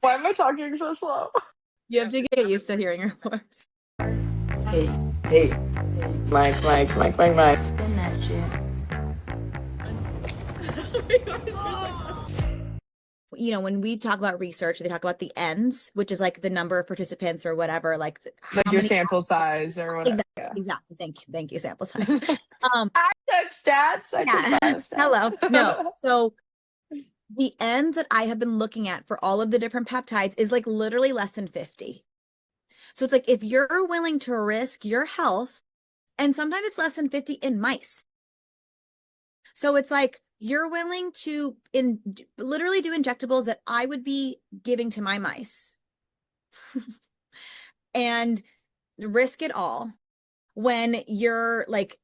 Why am I talking so slow? You have to get used to hearing your voice. Hey, hey, Mike. Spin that shit. When we talk about research, they talk about the ends, which is like the number of participants or whatever, like Like how your many. sample size or whatever. Exactly, Yeah. exactly. Thank you, sample size. I took stats. I took Yeah. Hello. biostats. No. So the end that I have been looking at for all of the different peptides is like literally less than 50. So it's like if you're willing to risk your health, and sometimes it's less than 50 in mice. So it's like you're willing to literally do injectables that I would be giving to my mice and risk it all when you're like,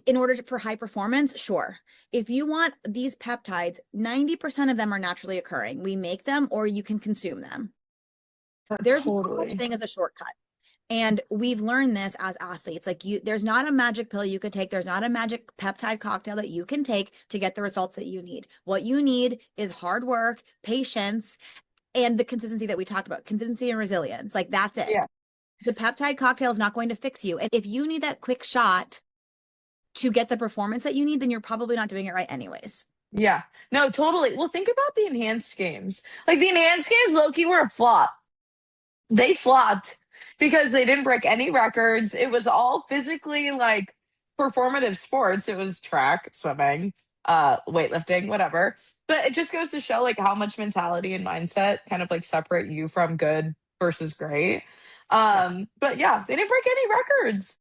in order for high performance, sure. If you want these peptides, 90% of them are naturally occurring. We make them or you can consume them. There's no such Totally. thing as a shortcut. And we've learned this as athletes. Like there's not a magic pill you can take. There's not a magic peptide cocktail that you can take to get the results that you need. What you need is hard work, patience, and the consistency that we talked about, consistency and resilience. Like that's it. Yeah. The peptide cocktail is not going to fix you. And if you need that quick shot to get the performance that you need, then you're probably not doing it right anyways. Yeah. No, totally. Well, think about the enhanced games. Like the enhanced games, Loki were a flop. They flopped because they didn't break any records. It was all physically like performative sports. It was track, swimming, weightlifting, whatever. But it just goes to show like how much mentality and mindset kind of like separate you from good versus great. Yeah. But yeah, they didn't break any records.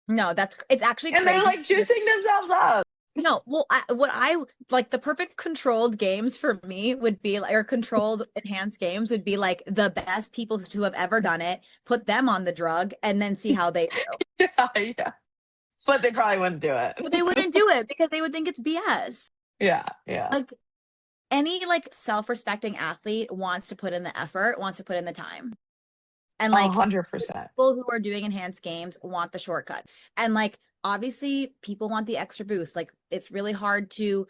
No, it's actually And they're crazy. like juicing themselves up. No, well, what I like the perfect controlled games for me would be like, or controlled enhanced games would be like the best people who have ever done it, put them on the drug and then see how they do. Yeah, yeah. But they probably wouldn't do But they it. wouldn't do it because they would think it's BS. Yeah, yeah. Like any like self-respecting athlete wants to put in the effort, wants to put in the time. And A like hundred percent. people who are doing enhanced games want the shortcut. And like obviously people want the extra boost. Like it's really hard to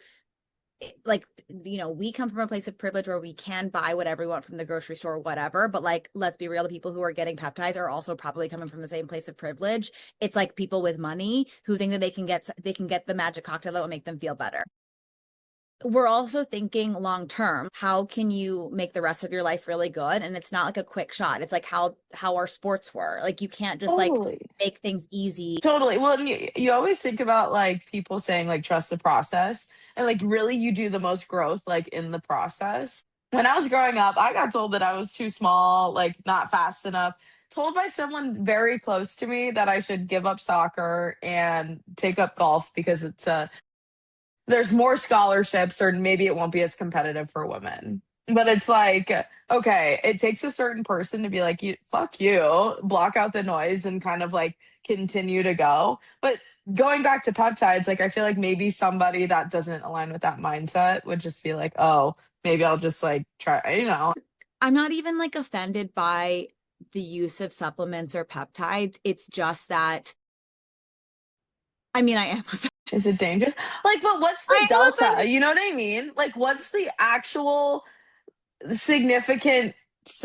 like we come from a place of privilege where we can buy whatever we want from the grocery store or whatever, but like let's be real, the people who are getting peptides are also probably coming from the same place of privilege. It's like people with money who think that they can get the magic cocktail that will make them feel better. We're also thinking long term, how can you make the rest of your life really good? And it's not like a quick shot. It's like how our sports were. Like you can't just like Totally. make things easy. Totally. Well, and you always think about like people saying like trust the process and like really you do the most growth like in the process. When I was growing up, I got told that I was too small, like not fast enough. Told by someone very close to me that I should give up soccer and take up golf because there's more scholarships or maybe it won't be as competitive for women. But it's like, okay, it takes a certain person to be like, you fuck you, block out the noise and kind of like continue to go. But going back to peptides, like I feel like maybe somebody that doesn't align with that mindset would just be like, oh, maybe I'll just like try. I'm not even like offended by the use of supplements or peptides. It's just that, I mean, I am offended. Is it dangerous? Like, but what's I the am delta? offended. You know what I mean? Like, what's the actual significance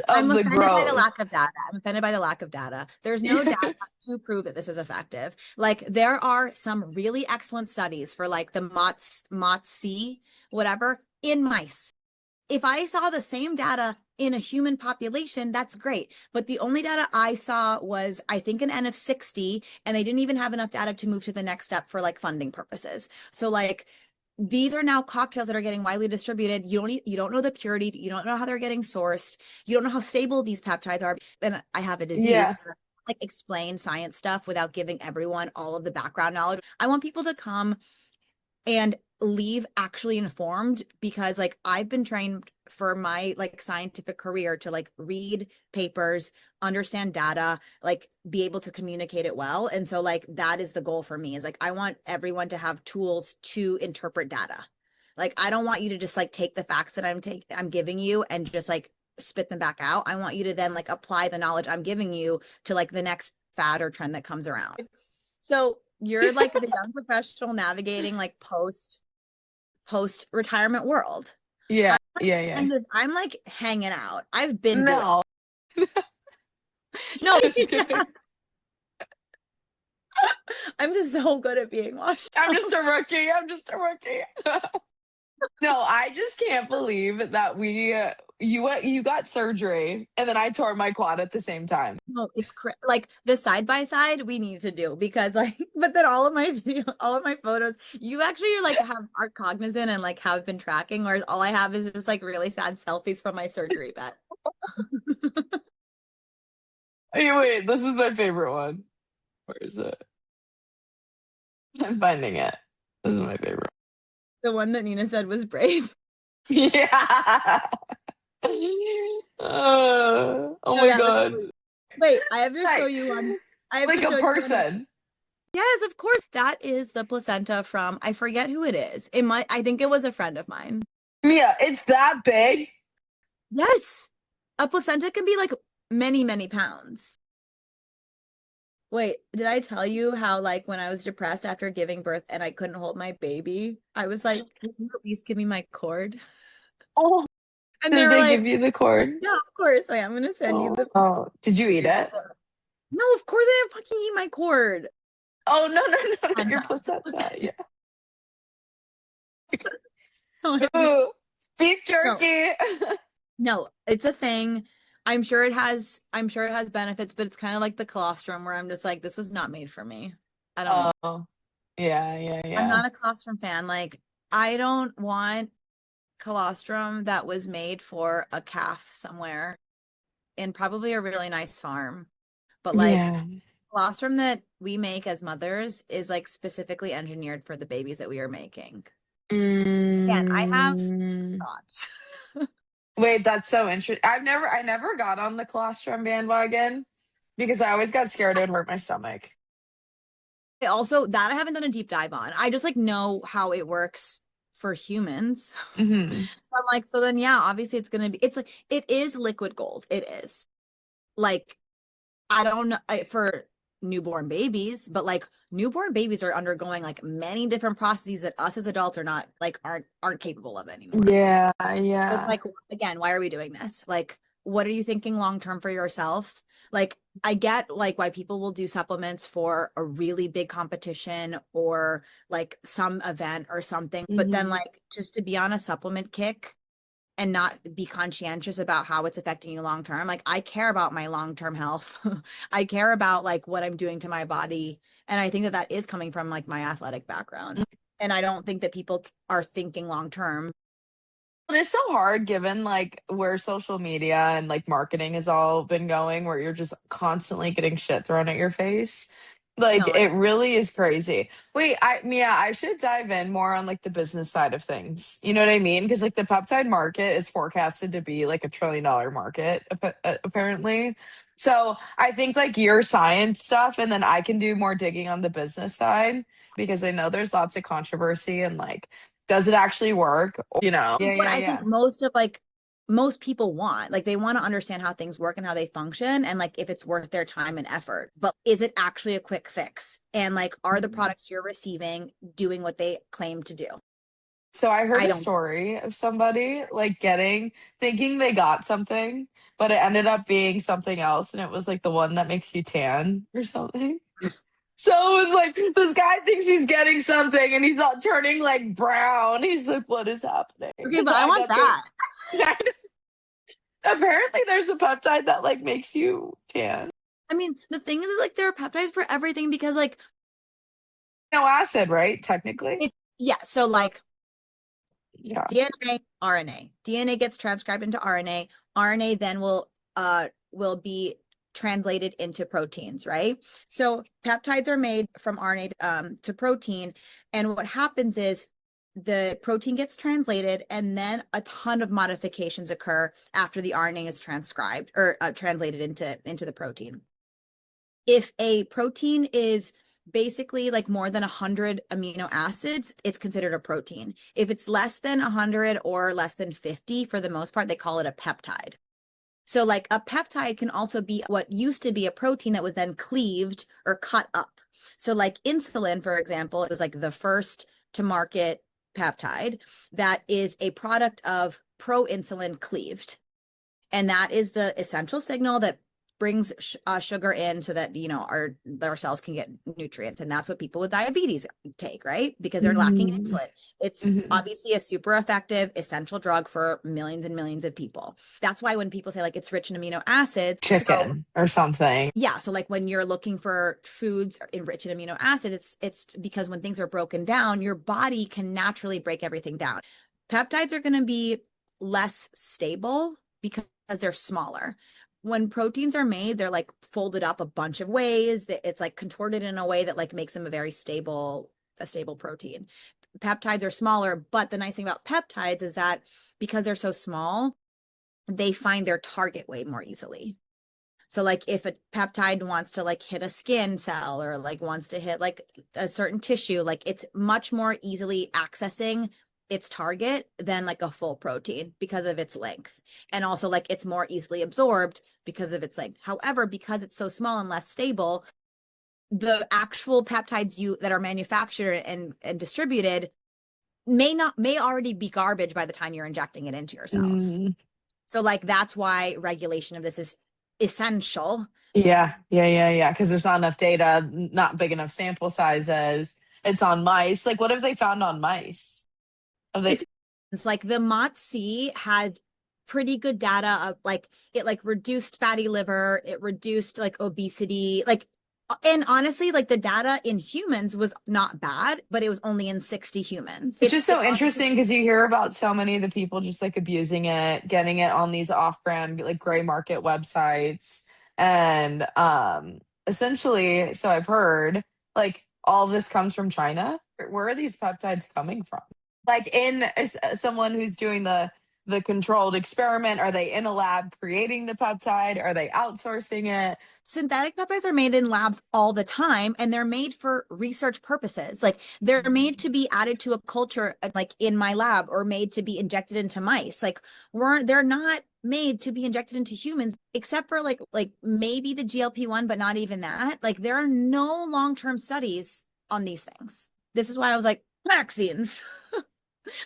I'm of the offended by the growth? lack of data. I'm offended by the lack of data. There's no data to prove that this is effective. Like there are some really excellent studies for like the MOTS-C, whatever, in mice. If I saw the same data in a human population, that's great. But the only data I saw was, I think, an N of 60, and they didn't even have enough data to move to the next step for like funding purposes. So like these are now cocktails that are getting widely distributed. You don't know the purity, you don't know how they're getting sourced, you don't know how stable these peptides are. Then I have a disease. Yeah. Like explain science stuff without giving everyone all of the background knowledge. I want people to come and leave actually informed because like I've been trained for my like scientific career to like read papers, understand data, like be able to communicate it well. And so like that is the goal for me is like I want everyone to have tools to interpret data. Like I don't want you to just like take the facts that I'm giving you and just like spit them back out. I want you to then like apply the knowledge I'm giving you to like the next fad or trend that comes around. So you're like the young professional navigating like post retirement world. Yeah, yeah, yeah. And if I'm like hanging out, I've been doing. No, No, just kidding. I'm just so good at being washed I'm up. just a rookie. I'm just a rookie. No, I just can't believe that you got surgery and then I tore my quad at the same time. No, it's like the side by side we need to do because like, but then all of my video, all of my photos, you actually like are cognizant and like have been tracking, whereas all I have is just like really sad selfies from my surgery bed. Hey, wait, this is my favorite one. Where is it? I'm finding it. This is my favorite. The one that Nina said was brave. Yeah. Oh No, my that was God. sweet. Wait, I have to show Like, you one. I have to like a show you one. person. Yes, of course. That is the placenta from, I forget who it is. I think it was a friend of mine. Mia, it's that big. Yes. A placenta can be like many, many pounds. Wait, did I tell you how like when I was depressed after giving birth and I couldn't hold my baby, I was like, "Will you at least give me my cord?" Oh, And they did were they like, give you the cord? "Yeah, of course. Wait, I'm gonna send you Oh, the." oh, did you eat it? No, of course I didn't fucking eat my cord. Oh, no, no, no, not your Placenta. placenta. Placenta. Yeah. No, Ooh, beef no, jerky. no, it's a thing. I'm sure it has benefits, but it's kind of like the colostrum where I'm just like, this was not made for me. I don't. Oh, yeah, yeah, I'm yeah. not a colostrum fan. Like, I don't want colostrum that was made for a calf somewhere in probably a really nice farm. But like Yeah. colostrum that we make as mothers is like specifically engineered for the babies that we are making. Again, I have Mm. thoughts. Wait, that's so interesting. I never got on the colostrum bandwagon because I always got scared it would hurt my stomach. Also, that I haven't done a deep dive on. I just like know how it works for humans. Hmm. So I'm like, so then yeah, obviously it's gonna be it's like it is liquid gold. It is. Like I don't know for newborn babies, but like newborn babies are undergoing like many different processes that us as adults are not like aren't capable of anymore. Yeah, So it's yeah. like again, why are we doing this? Like, what are you thinking long term for yourself? Like, I get like why people will do supplements for a really big competition or like some event or something, but then Hmm. like just to be on a supplement kick and not be conscientious about how it's affecting you long term. Like I care about my long term health. I care about like what I'm doing to my body, and I think that that is coming from like my athletic background. And I don't think that people are thinking long term. It's so hard given like where social media and like marketing has all been going, where you're just constantly getting shit thrown at your face. Like No, it really is crazy. Wait, Mia, I should dive in more on like the business side of things. You know what I mean? Because like the peptide market is forecasted to be like $1 trillion market, apparently. So I think like your science stuff, and then I can do more digging on the business side because I know there's lots of controversy and like does it actually work? is Yeah, what yeah, I think yeah. most of like most people want. Like they want to understand how things work and how they function and like if it's worth their time and effort. But is it actually a quick fix? And like are the Mhm. products you're receiving doing what they claim to do? So I heard I a don't. story of somebody like thinking they got something, but it ended up being something else, and it was like the one that makes you tan or something. So it was like this guy thinks he's getting something, and he's not turning like brown. He's like, "What is happening?" Okay, And but I I want got the that. apparently there's a peptide that like makes you tan. I mean, the thing is like there are peptides for everything because like No acid, right? Technically, it yeah, so like yeah. DNA, RNA. DNA gets transcribed into RNA. RNA then will be translated into proteins, right? So peptides are made from RNA to protein, and what happens is the protein gets translated, and then a ton of modifications occur after the RNA is transcribed or translated into the protein. If a protein is basically like more than 100 amino acids, it's considered a protein. If it's less than 100 or less than 50, for the most part, they call it a peptide. So, like a peptide can also be what used to be a protein that was then cleaved or cut up. So, like insulin, for example, it was like the first to market peptide that is a product of proinsulin cleaved. And that is the essential signal that brings sugar in so that, our cells can get nutrients. And that's what people with diabetes take, right? Because they're lacking in Mm-hmm. insulin. It's obviously a super effective essential drug for millions and millions of people. That's why when people say like it's rich in amino acids, so Chicken or something. yeah, so like when you're looking for foods enriched in amino acids, it's because when things are broken down, your body can naturally break everything down. Peptides are going to be less stable because they're smaller. When proteins are made, they're like folded up a bunch of ways, that it's like contorted in a way that like makes them a stable protein. Peptides are smaller, but the nice thing about peptides is that because they're so small, they find their target way more easily. So like if a peptide wants to like hit a skin cell or like wants to hit like a certain tissue, like it's much more easily accessing its target than like a full protein because of its length. And also like it's more easily absorbed because of its length. However, because it's so small and less stable, the actual peptides that are manufactured and distributed may already be garbage by the time you're injecting it into yourself. Mm, So like that's why regulation of this is essential. yeah. Because there's not enough data, not big enough sample sizes. It's on mice. Like, what have they found on mice? Have they? It's like the MOTS-C had pretty good data of like it like reduced fatty liver, it reduced like obesity, like, and honestly, like the data in humans was not bad, but it was only in 60 humans. It's just It so honestly, interesting because you hear about so many of the people just like abusing it, getting it on these off-brand like gray market websites. And essentially, so I've heard like all of this comes from China. Where are these peptides coming from? Like in as someone who's doing the controlled experiment, are they in a lab creating the peptide? Are they outsourcing it? synthetic peptides are made in labs all the time and they're made for research purposes. Like they're made to be added to a culture like in my lab or made to be injected into mice. Like they're not made to be injected into humans except for like maybe the GLP-1, but not even that. Like there are no long-term studies on these things. This is why I was like vaccines.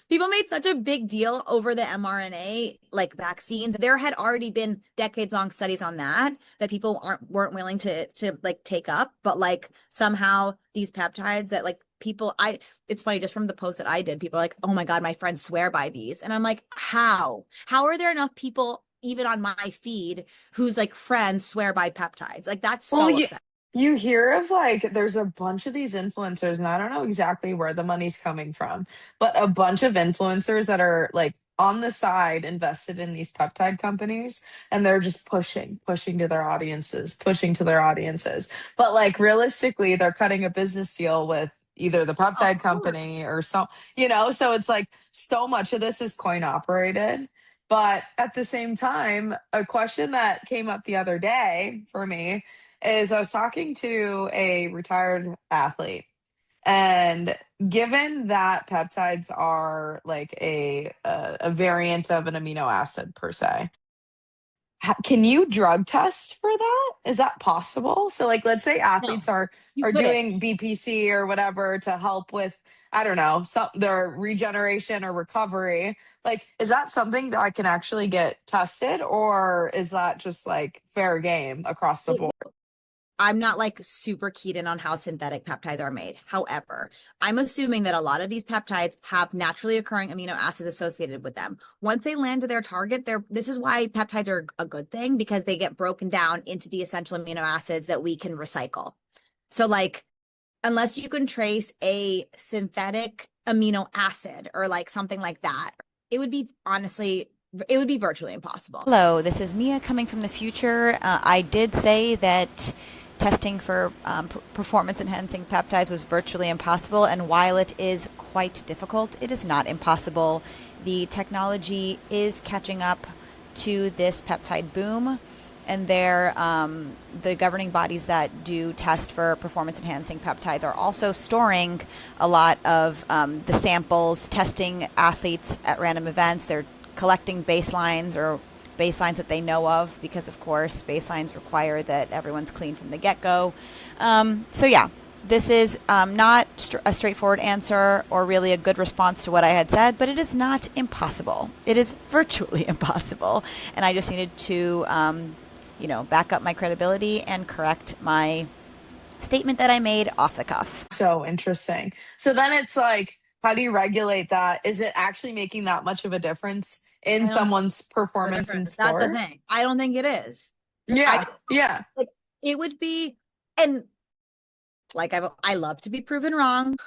People made such a big deal over the mRNA like vaccines. There had already been decades long studies on that people weren't willing to like take up, but like somehow these peptides that like people I it's funny just from the post that I did, people are like, "Oh my God, my friends swear by these." And I'm like, "How? How are there enough people even on my feed whose like friends swear by peptides?" Like that's Well, so you upsetting. you hear of like there's a bunch of these influencers, and I don't know exactly where the money's coming from, but a bunch of influencers that are like on the side invested in these peptide companies, and they're just pushing to their audiences, pushing to their audiences. But like realistically, they're cutting a business deal with either the Of peptide company course. or so it's like so much of this is coin operated. But at the same time, a question that came up the other day for me is I was talking to a retired athlete, and given that peptides are like a variant of an amino acid per se, can you drug test for that? Is that possible? So like let's say No, athletes you are couldn't. doing BPC or whatever to help with, I don't know, their regeneration or recovery. Like is that something that I can actually get tested, or is that just like fair game across the It board? I'm not like super keyed in on how synthetic peptides are made. However, I'm assuming that a lot of these peptides have naturally occurring amino acids associated with them. Once they land to their target, this is why peptides are a good thing because they get broken down into the essential amino acids that we can recycle. So like unless you can trace a synthetic amino acid or like something like that, it would be honestly it would be virtually impossible. Hello, this is Mia coming from the future. I did say that testing for performance enhancing peptides was virtually impossible, and while it is quite difficult, it is not impossible. The technology is catching up to this peptide boom, and the governing bodies that do test for performance enhancing peptides are also storing a lot of the samples, testing athletes at random events. They're collecting baselines or baselines that they know of because, of course, baselines require that everyone's clean from the get-go. So yeah, This is not a straightforward answer or really a good response to what I had said, but it is not impossible. It is virtually impossible. And I just needed to, back up my credibility and correct my statement that I made off the cuff. So interesting. So then it's like, how do you regulate that? Is it actually making that much of a difference in I don't know someone's the performance in difference. That's the sport? thing. I don't think it is. I Yeah, yeah. like it would be, and like I love to be proven wrong.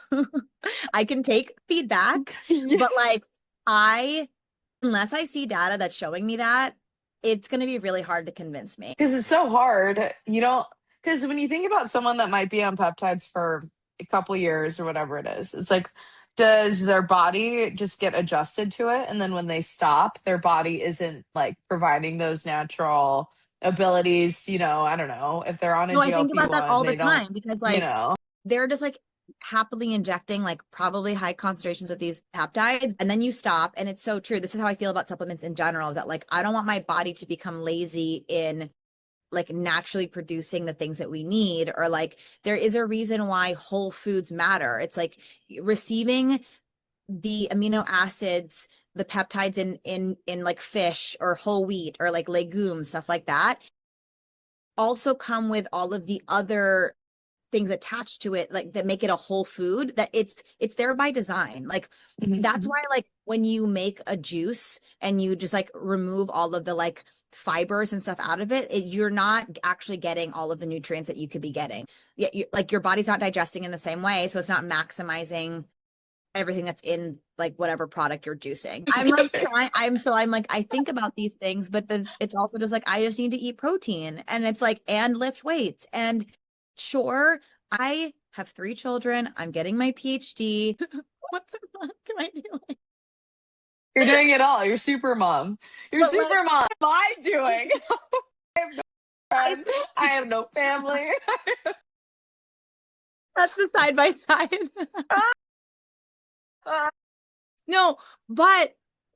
I can take feedback, Yeah. but like I unless I see data that's showing me that, it's going to be really hard to convince me. Because it's so hard. You don't, because when you think about someone that might be on peptides for a couple years or whatever it is, it's like, does their body just get adjusted to it? And then when they stop, their body isn't like providing those natural abilities. I don't know. If they're on a No, I think about that GLP-1, all the they don't, time because you like know, they're just like happily injecting like probably high concentrations of these peptides and then you stop, and it's so true. This is how I feel about supplements in general, is that like I don't want my body to become lazy in like naturally producing the things that we need, or like there is a reason why whole foods matter. It's like receiving the amino acids, the peptides in like fish or whole wheat or like legumes, stuff like that, also come with all of the other things attached to it, like that make it a whole food, that it's there by design. Like that's mhm. why like when you make a juice and you just like remove all of the like fibers and stuff out of you're not actually getting all of the nutrients that you could be getting. Yeah, like your body's not digesting in the same way, so it's not maximizing everything that's in like whatever product you're juicing. Just I'm like kidding. trying, I'm like, I think about these things, but then it's also just like I just need to eat protein, and it's like and lift weights. And sure, I have 3 children. I'm getting my PhD. What the fuck am I doing? You're doing it all. You're super mom. You're But like super mom. What am I doing? I have no I friends. still I have no family. that's the side by side. No, but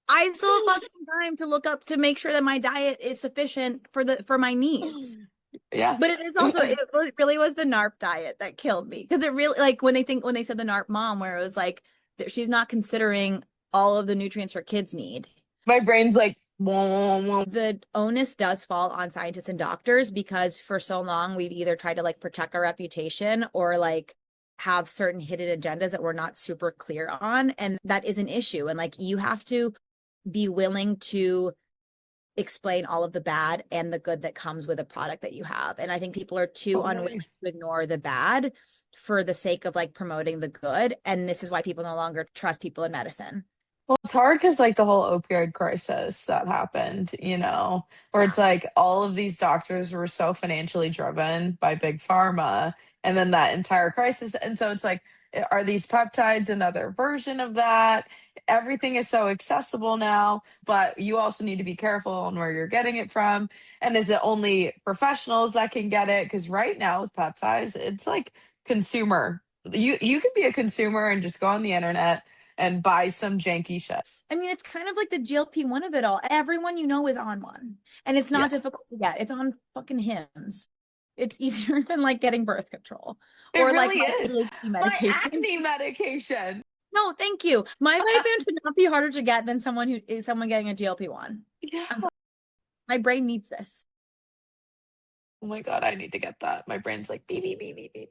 I still have fucking time to look up to make sure that my diet is sufficient for my needs. Yeah. But it is also it really was the NARP diet that killed me, because it really like when they said the NARP mom, where it was like she's not considering all of the nutrients her kids need. My brain's like, wah, wah. The onus does fall on scientists and doctors, because for so long we've either tried to like protect our reputation or like have certain hidden agendas that we're not super clear on, and that is an issue. And like you have to be willing to explain all of the bad and the good that comes with a product that you have. And I think people are too unwilling Totally. to ignore the bad for the sake of like promoting the good. And this is why people no longer trust people in medicine. Well, it's hard because like the whole opioid crisis that happened, where Yeah. it's like all of these doctors were so financially driven by big pharma, and then that entire crisis. And so it's like, are these peptides another version of that? Everything is so accessible now, but you also need to be careful on where you're getting it from. And is it only professionals that can get it? Because right now with peptides, it's like consumer. You could be a consumer and just go on the internet and buy some janky shit. I mean, it's kind of like the GLP-1 of it all. Everyone you know is on one, and it's Yeah, not difficult to get. It's on fucking Hims. It's easier than like getting birth control it or like really my is. ADHD My medication. acne medication. No, thank you. My medication should not be harder to get than someone getting a GLP-1. Yeah. I'm sorry. My brain needs this. Oh my God, I need to get that. My brain's like beep, beep, beep, beep, beep.